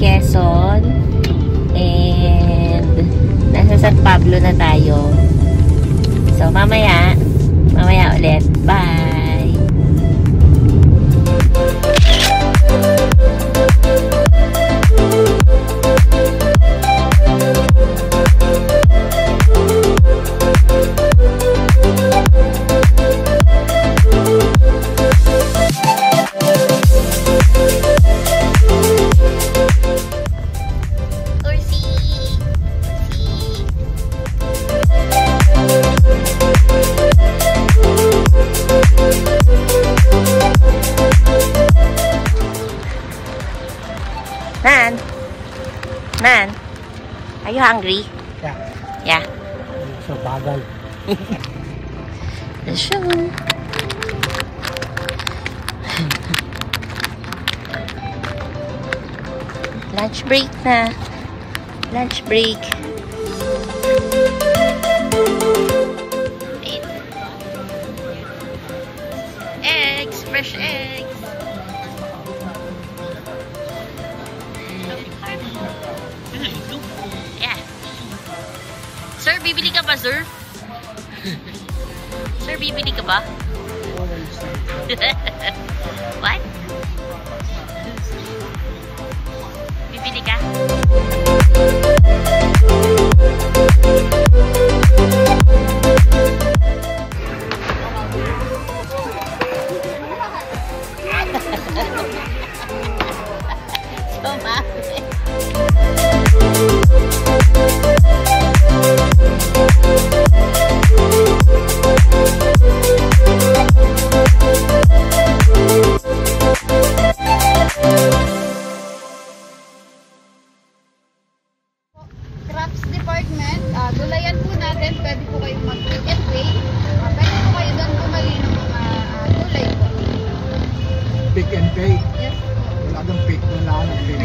Quezon. And nasa San Pablo na tayo. So, mamaya ulit. Bye! Man, are you hungry? Yeah. Yeah. So bagay. Sure. Lunch break na. Lunch break. Eggs, fresh eggs. Yeah. Sir, bibili ka ba, sir? Sir, bibili ka ba? What? Bibili ka? So, Crafts department, gulayan po natin, pwede po kayo mag-pick and pay. Pwede po kayo doon bumali ng mga gulay po. Pick and pay. Yes po. Wala kang pick, wala kang pick.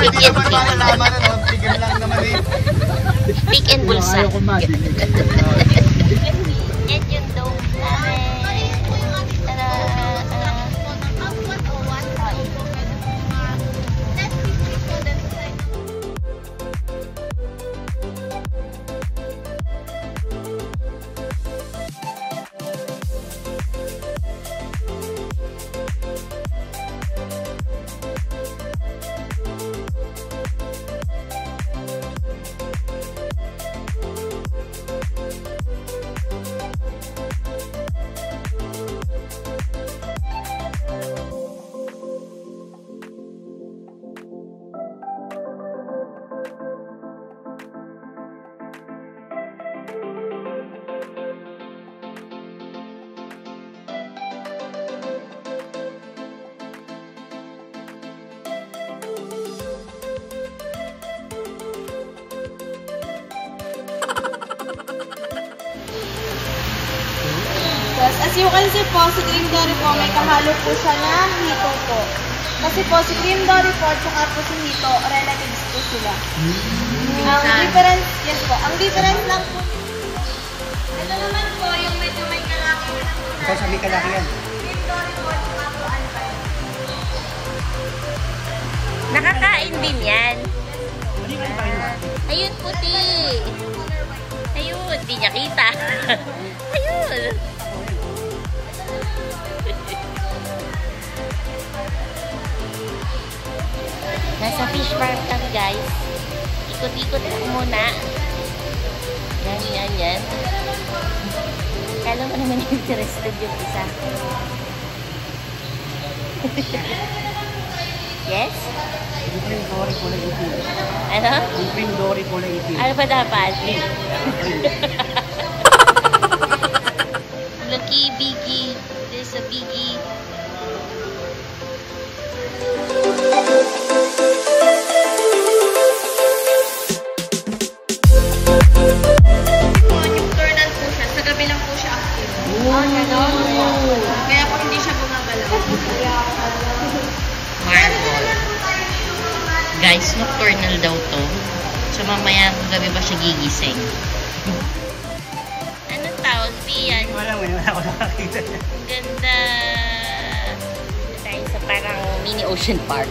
Pick and naman malalaman na, no? Pick and lang naman eh. Pick and bulsa. Ayaw ko madinig. Yan yung dome namin. Tara. As you can see po, si Green Dory po, may kahalo po siya ng hito po. Kasi po, si Green Dory po, at saka po si hito, relatives po sila. Ang difference, yes po, ang difference lang po. Ito naman po, yung medyo may kalaki na po. Ikaw sabi kalaki yan. Green Dory po, at saka po Alpine. Nakakain din yan. Ayun, puti. Ayun, di niya kita. Ayun. Nasa fish farm kami, guys. Ikot-ikot lang muna. Yan. Kala mo naman interested yung isa. Yes? Green Dory kulay itim. Ano? Green Dory kulay itim. Ano ba dapat? Lucky Biggie. There's a Biggie. Nocturnal po siya. Sa gabi lang po siya active. Kaya po hindi siya bumabalaw. Marble. Guys, nocturnal daw to. So, mamaya gabi ba siya gigising? Anong tawag? Piyan. Wala ko nakakita. Ganda. tayo sa parang mini ocean park.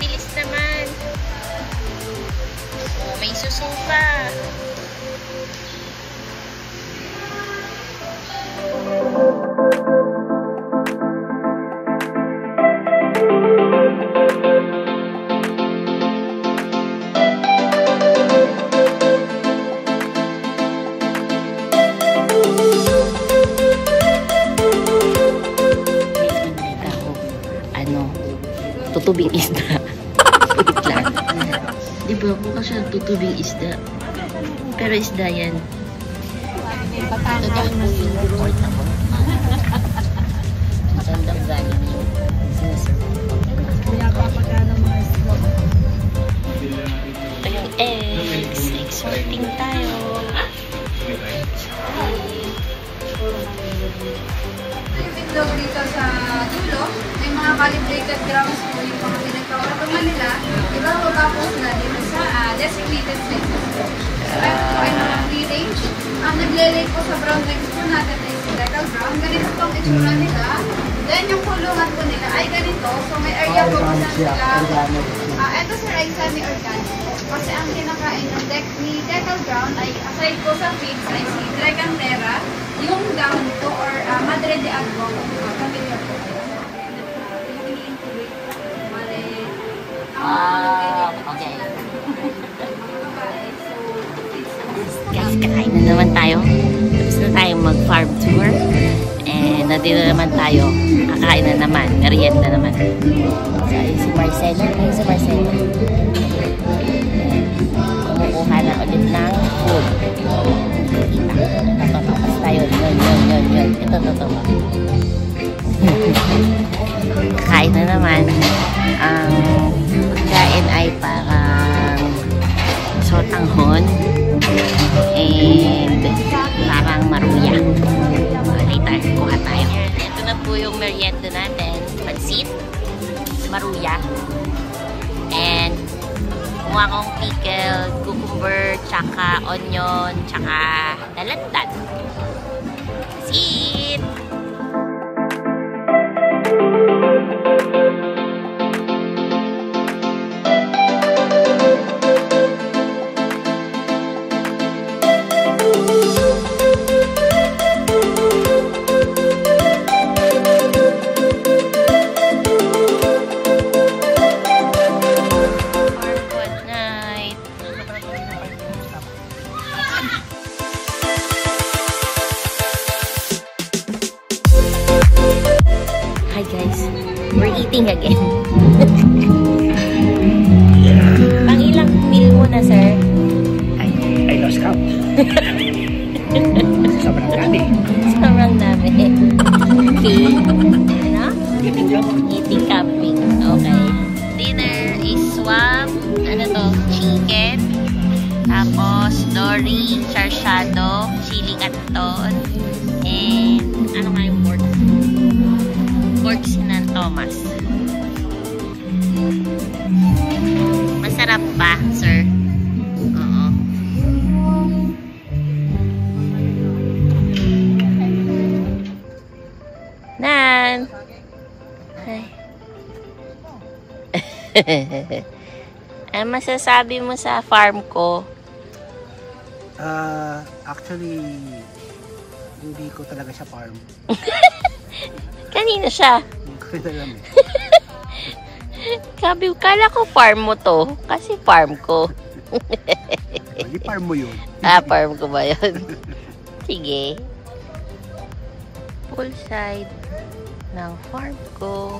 Bilis naman. Oh, may suso pa. Tutubing isda. Wait lang. Diba, mukha siya tutubing isda. Pero isda yan. Ito daw po yung report ako. Magandang galing yung ito yung eggs. Egg sorting tayo. Yung dito sa dulo, may mga calibrated grams po yung mga pinagkakataman nila. Iba po tapos na dito sa designated places po. So, ayun po ay mga free-range. Ang nagle-lay po sa brown eggs po natin ay si decal brown. Ganito po ang itsura nila. Then yung kulungan po nila ay ganito. So may area po po sila. Ito sir ay semi-organic po. Kasi ang kinakain ng decal brown ay aside po sa feeds ay si Dragantera, yung dahon po or Madre de Agua po. Familiar po kayo. Okay. Guys, kakain na naman tayo. Tapos na tayo mag-farm tour. And nandito naman tayo. Kakain na naman. Merienda naman. So, si Marcelo. Ayun si Marcelo. Kumukuha na ulit ng food. Tapos tayo. Yun. Ito. Kakain na naman. Ang pagkain ay parang sotanghon and parang maruya. Later, kuha tayo. Ito na po yung merienda natin. Pansit, maruya, and kumuha akong pickle, cucumber, tsaka onion, tsaka dalandan. Pansit! Hi guys, we're eating again. Pang ilang meal mo na, sir? I lost count. Sobrang dami. Sobrang dami. Okay. Ano? Eating camping. Okay. Dinner is swam. Ano to? Chicken. Tapos dory, charshado, chili canton, and ano nga yung pork? Pork Sinan Thomas. Masarap ba, sir? Oo. Nan! Hi. Ano masasabi mo sa farm ko? Actually, hindi ko talaga siya farm. Kanina siya. Hindi ko rin alam eh. Sabi, kala ko farm mo to. Kasi farm ko. Hindi farm mo yun. Farm ko ba yun? Sige. Full side ng farm ko.